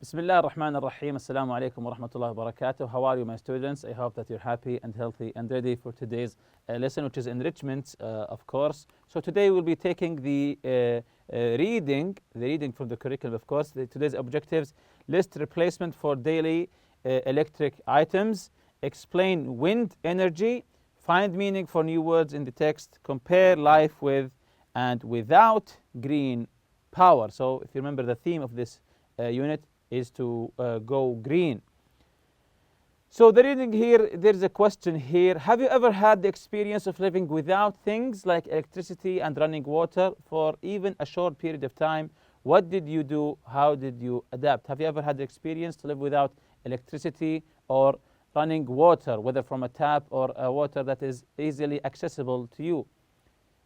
Bismillah ar-Rahman ar-Rahim. Assalamu alaikum wa rahmatullahi wa barakatuh. How are you, my students? I hope that you're happy and healthy and ready for today's lesson, which is enrichments, of course. So today we'll be taking the reading from the curriculum, of course. Today's objectives: list replacement for daily electric items, explain wind energy, find meaning for new words in the text, compare life with and without green power. So if you remember, the theme of this unit is to go green. So the reading here, there's a question here. Have you ever had the experience of living without things like electricity and running water for even a short period of time? What did you do? How did you adapt? Have you ever had the experience to live without electricity or running water, whether from a tap or water that is easily accessible to you?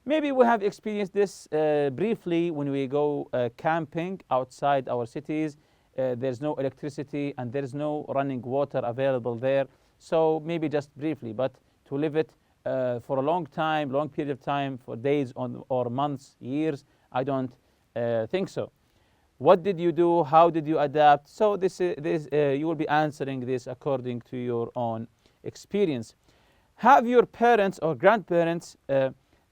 Maybe we have experienced this briefly when we go camping outside our cities. There's no electricity and there's no running water available there. So maybe just briefly, but to live it for a long period of time, for days or months, years, I don't think so. What did you do? How did you adapt? So you will be answering this according to your own experience. Have your parents or grandparents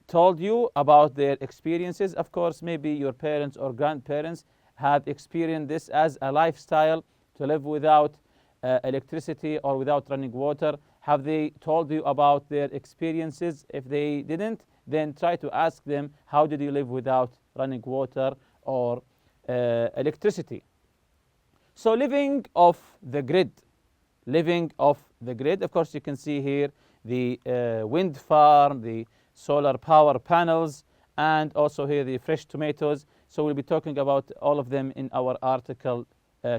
told you about their experiences? Of course, maybe your parents or grandparents have experienced this as a lifestyle, to live without electricity or without running water. Have they told you about their experiences? If they didn't, then try to ask them, how did you live without running water or electricity? So living off the grid. Of course, you can see here the wind farm, the solar power panels, and also here the fresh tomatoes. So we'll be talking about all of them in our article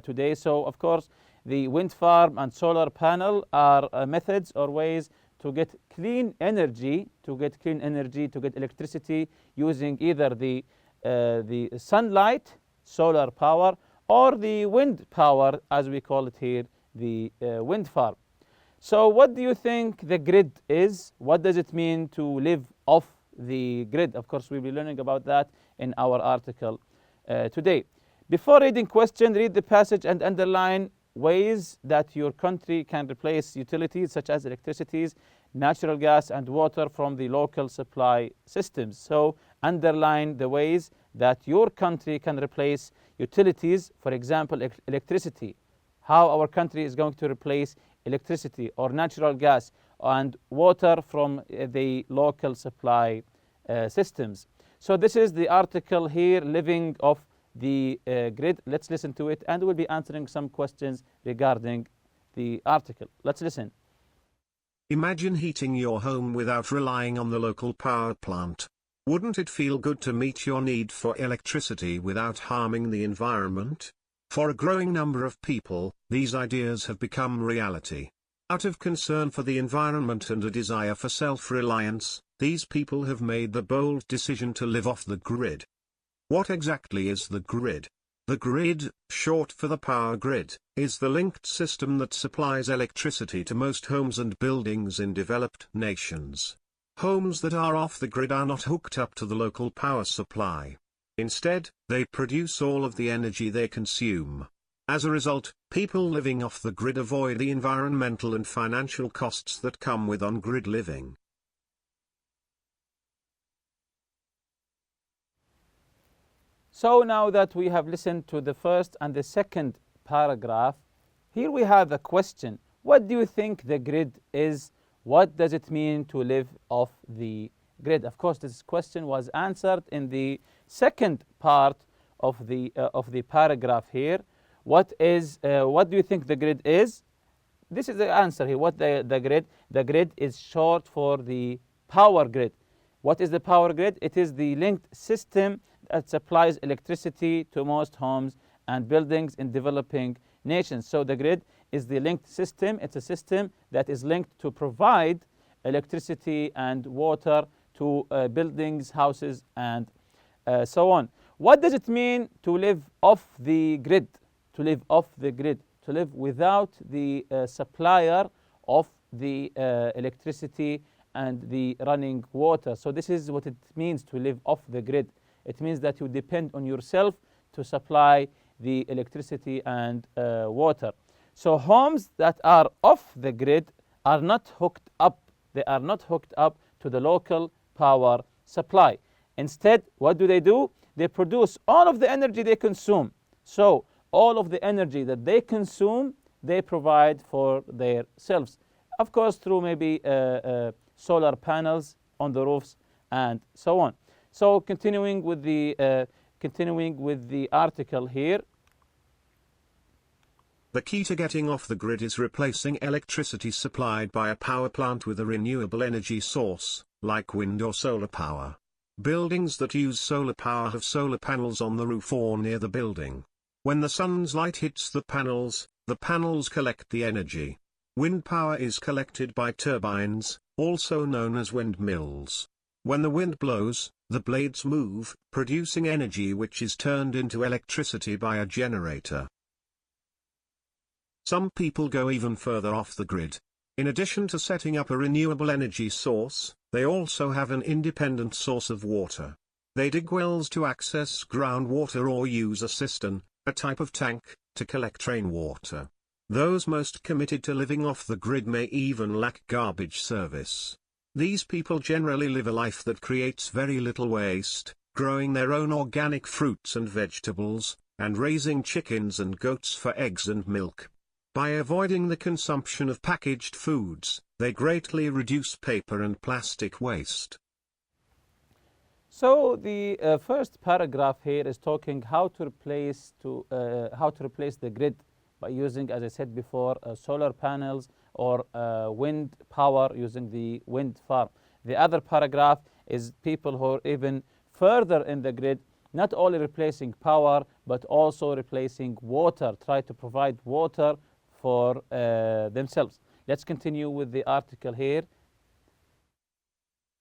today. So of course, the wind farm and solar panel are methods or ways to get clean energy, to get electricity using either the sunlight, solar power, or the wind power, as we call it here, the wind farm. So what do you think the grid is? What does it mean to live off the grid? Of course, we'll be learning about that in our article today. Before reading question, read the passage and underline ways that your country can replace utilities such as electricity, natural gas, and water from the local supply systems. So underline the ways that your country can replace utilities, for example, electricity. How our country is going to replace electricity or natural gas and water from the local supply systems. So this is the article here, living off the grid. Let's listen to it, and we'll be answering some questions regarding the article. Let's listen. Imagine heating your home without relying on the local power plant. Wouldn't it feel good to meet your need for electricity without harming the environment? For a growing number of people, these ideas have become reality. Out of concern for the environment and a desire for self-reliance, these people have made the bold decision to live off the grid. What exactly is the grid? The grid, short for the power grid, is the linked system that supplies electricity to most homes and buildings in developed nations. Homes that are off the grid are not hooked up to the local power supply. Instead, they produce all of the energy they consume. As a result, people living off the grid avoid the environmental and financial costs that come with on-grid living. So now that we have listened to the first and the second paragraph, here we have a question. What do you think the grid is? What does it mean to live off the grid? Of course, this question was answered in the second part of the paragraph here. What do you think the grid is? This is the answer here. What the grid? The grid is short for the power grid. What is the power grid? It is the linked system that supplies electricity to most homes and buildings in developing nations. So the grid is the linked system. It's a system that is linked to provide electricity and water to buildings, houses, and so on. What does it mean to live off the grid? To live off the grid, to live without the supplier of the electricity and the running water. So this is what it means to live off the grid. It means that you depend on yourself to supply the electricity and water. So homes that are off the grid are not hooked up. They are not hooked up to the local power supply. Instead, what do? They produce all of the energy they consume. So all of the energy that they consume, they provide for themselves. Of course, through maybe solar panels on the roofs and so on. So continuing with the article here. The key to getting off the grid is replacing electricity supplied by a power plant with a renewable energy source, like wind or solar power. Buildings that use solar power have solar panels on the roof or near the building. When the sun's light hits the panels collect the energy. Wind power is collected by turbines, also known as windmills. When the wind blows, the blades move, producing energy which is turned into electricity by a generator. Some people go even further off the grid. In addition to setting up a renewable energy source, they also have an independent source of water. They dig wells to access groundwater or use a cistern, a type of tank, to collect rainwater. Those most committed to living off the grid may even lack garbage service. These people generally live a life that creates very little waste, growing their own organic fruits and vegetables, and raising chickens and goats for eggs and milk. By avoiding the consumption of packaged foods, they greatly reduce paper and plastic waste. So the first paragraph here is talking how to replace the grid by using, as I said before, solar panels or wind power using the wind farm. The other paragraph is people who are even further in the grid, not only replacing power but also replacing water, try to provide water for themselves. Let's continue with the article here.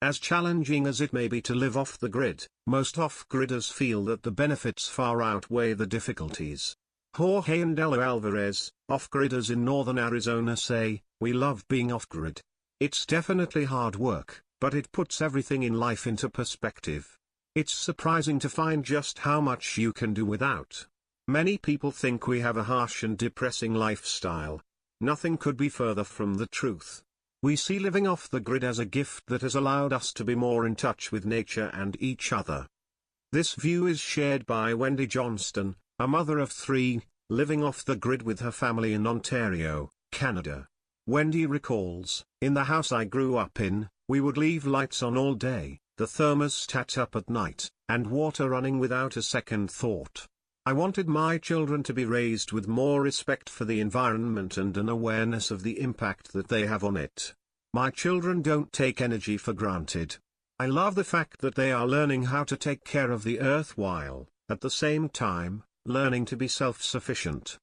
As challenging as it may be to live off the grid, most off-gridders feel that the benefits far outweigh the difficulties. Jorge and Ella Alvarez, off-gridders in northern Arizona, say, "We love being off-grid. It's definitely hard work, but it puts everything in life into perspective. It's surprising to find just how much you can do without. Many people think we have a harsh and depressing lifestyle. Nothing could be further from the truth. We see living off the grid as a gift that has allowed us to be more in touch with nature and each other." This view is shared by Wendy Johnston, a mother of 3, living off the grid with her family in Ontario, Canada. Wendy recalls, "In the house I grew up in, we would leave lights on all day, the thermostat up at night, and water running without a second thought. I wanted my children to be raised with more respect for the environment and an awareness of the impact that they have on it. My children don't take energy for granted. I love the fact that they are learning how to take care of the earth while, at the same time, learning to be self-sufficient."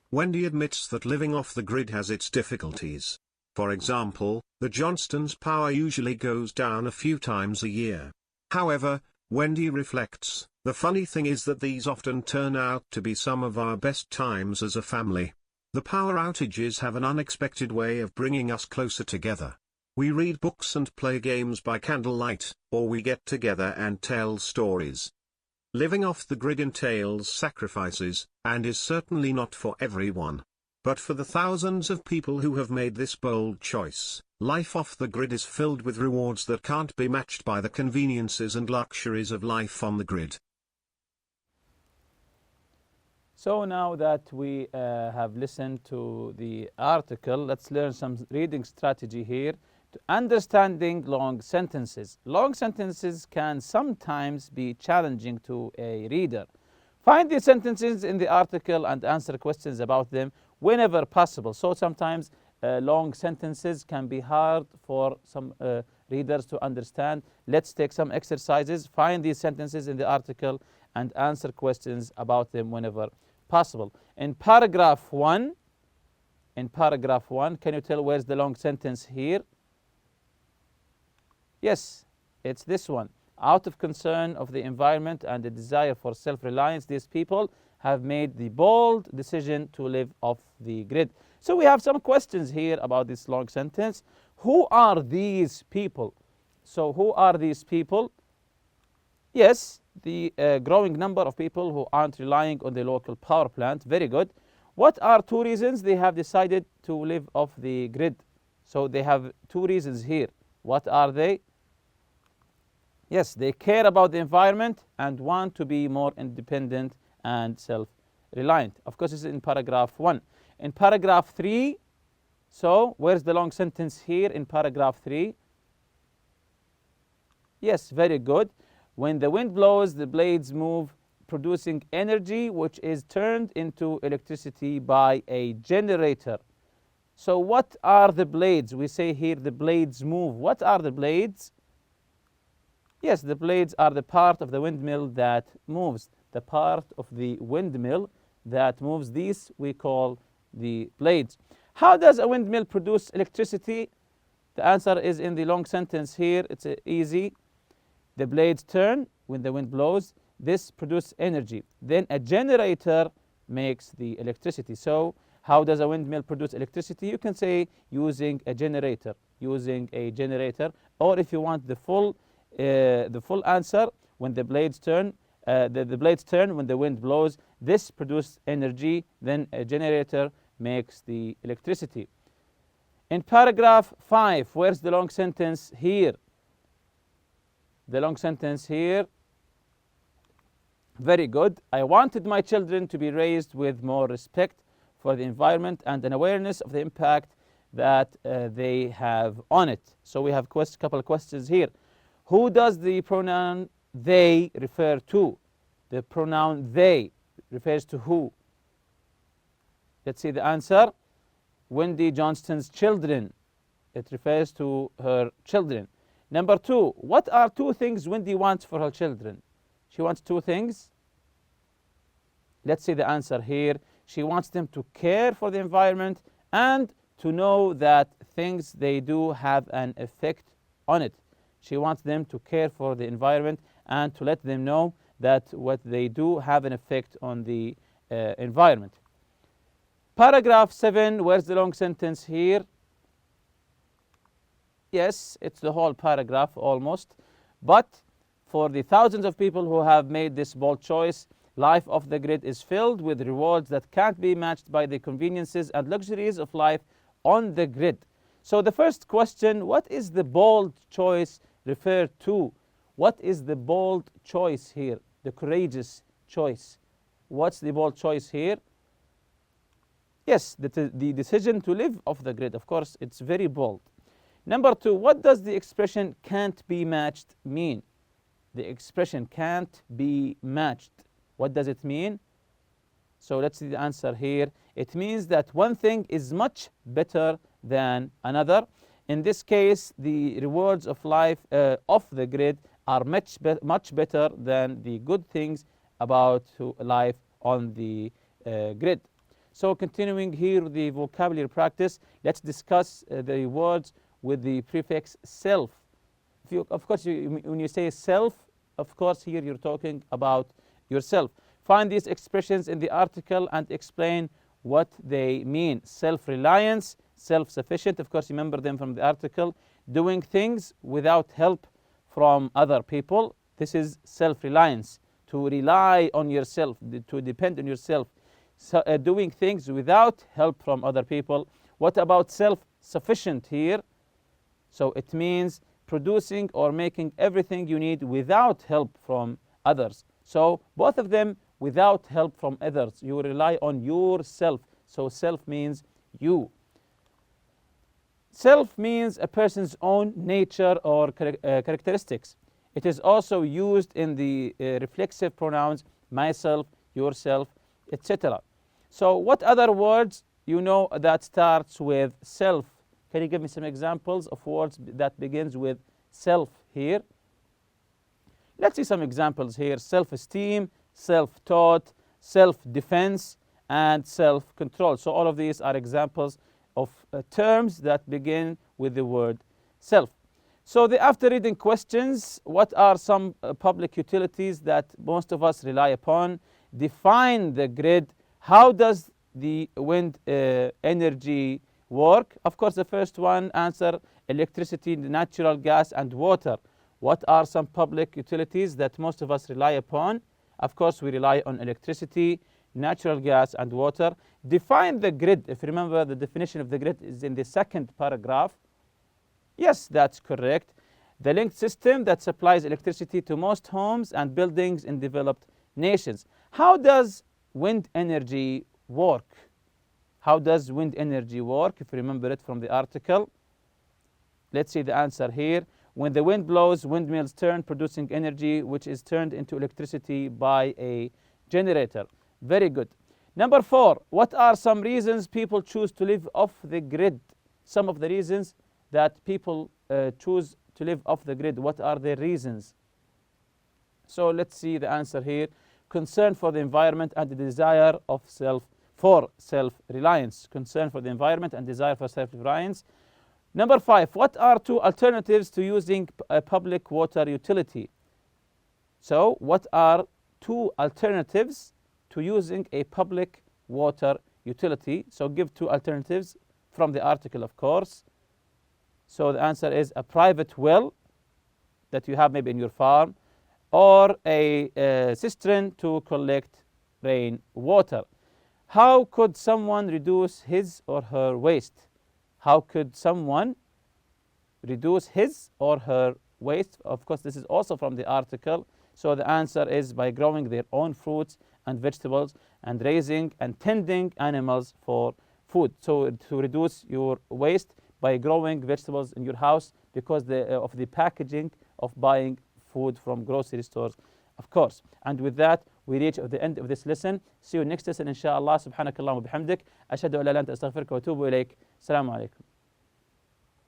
Wendy admits that living off the grid has its difficulties. For example, the Johnstons' power usually goes down a few times a year. However, Wendy reflects, "The funny thing is that these often turn out to be some of our best times as a family. The power outages have an unexpected way of bringing us closer together. We read books and play games by candlelight, or we get together and tell stories." Living off the grid entails sacrifices, and is certainly not for everyone. But for the thousands of people who have made this bold choice, life off the grid is filled with rewards that can't be matched by the conveniences and luxuries of life on the grid. So now that we have listened to the article, let's learn some reading strategy here. To understanding long sentences. Long sentences can sometimes be challenging to a reader. Find the sentences in the article and answer questions about them whenever possible. So sometimes long sentences can be hard for some readers to understand. Let's take some exercises. Find these sentences in the article and answer questions about them whenever possible. In paragraph 1, can you tell where's the long sentence here? Yes, it's this one. Out of concern of the environment and the desire for self-reliance, these people have made the bold decision to live off the grid. So we have some questions here about this long sentence. Who are these people? So who are these people? Yes, the growing number of people who aren't relying on the local power plant. Very good. What are two reasons they have decided to live off the grid? So they have two reasons here. What are they? Yes, they care about the environment and want to be more independent and self-reliant. Of course, this is in paragraph 1. In paragraph 3, so where's the long sentence here in paragraph 3? Yes, very good. When the wind blows, the blades move, producing energy which is turned into electricity by a generator. So what are the blades? We say here the blades move. What are the blades? Yes, the blades are the part of the windmill that moves. The part of the windmill that moves. These we call the blades. How does a windmill produce electricity? The answer is in the long sentence here. It's easy. The blades turn when the wind blows. This produces energy. Then a generator makes the electricity. So how does a windmill produce electricity? You can say using a generator. Using a generator. Or if you want the full answer, when the blades turn, the blades turn when the wind blows. This produces energy. Then a generator makes the electricity. In paragraph 5, where's the long sentence here? The long sentence here. Very good. I wanted my children to be raised with more respect for the environment and an awareness of the impact that they have on it. So we have a couple of questions here. Who does the pronoun they refer to? The pronoun they refers to who? Let's see the answer. Wendy Johnston's children. It refers to her children. Number 2, what are 2 things Wendy wants for her children? She wants 2 things. Let's see the answer here. She wants them to care for the environment and to know that things they do have an effect on it. She wants them to care for the environment and to let them know that what they do have an effect on the environment. Paragraph 7, where's the long sentence here? Yes, it's the whole paragraph almost. But for the thousands of people who have made this bold choice, life off the grid is filled with rewards that can't be matched by the conveniences and luxuries of life on the grid. So the first question, what is the bold choice referred to? What is the bold choice here? The courageous choice. What's the bold choice here? Yes, the decision to live off the grid. Of course, it's very bold. Number 2, what does the expression can't be matched mean? The expression can't be matched. What does it mean? So let's see the answer here. It means that one thing is much better than another. In this case, the rewards of life off the grid are much better than the good things about life on the grid. So continuing here with the vocabulary practice, let's discuss the words with the prefix self. Of course, when you say self, of course, here you're talking about yourself. Find these expressions in the article and explain what they mean. Self-reliance, self-sufficient, of course, remember them from the article. Doing things without help from other people. This is self-reliance, to rely on yourself, to depend on yourself. So, doing things without help from other people. What about self-sufficient here? So it means producing or making everything you need without help from others. So both of them without help from others. You rely on yourself. So self means you. Self means a person's own nature or characteristics. It is also used in the reflexive pronouns myself, yourself, etc. So what other words you know that starts with self? Can you give me some examples of words that begins with self here? Let's see some examples here. Self-esteem, self-taught, self-defense, and self-control. So all of these are examples of terms that begin with the word self. So the after reading questions, what are some public utilities that most of us rely upon? Define the grid. How does the wind energy work? Of course, the first one answer, electricity, natural gas, and water. What are some public utilities that most of us rely upon? Of course, we rely on electricity, natural gas, and water. Define the grid. If you remember, the definition of the grid is in the second paragraph. Yes, that's correct. The linked system that supplies electricity to most homes and buildings in developed nations. How does wind energy work? How does wind energy work? If you remember it from the article. Let's see the answer here. When the wind blows, windmills turn, producing energy which is turned into electricity by a generator. Very good. Number 4, what are some reasons people choose to live off the grid? Some of the reasons that people choose to live off the grid. What are their reasons? So let's see the answer here. Concern for the environment and the desire of self-reliance. Concern for the environment and desire for self-reliance. Number 5, what are 2 alternatives to using a public water utility? So what are 2 alternatives to using a public water utility? So give 2 alternatives from the article, of course. So the answer is a private well that you have maybe in your farm, or a cistern to collect rain water. How could someone reduce his or her waste? How could someone reduce his or her waste? Of course, this is also from the article. So the answer is by growing their own fruits and vegetables and raising and tending animals for food. So to reduce your waste by growing vegetables in your house because of the packaging of buying food from grocery stores, of course. And with that, we reach the end of this lesson. See you next lesson, inshallah. Subhanakallah wa bihamdik. Ashhadu an la ilaha illa anta astaghfiruka wa atubu ilayk. Assalamu alaikum.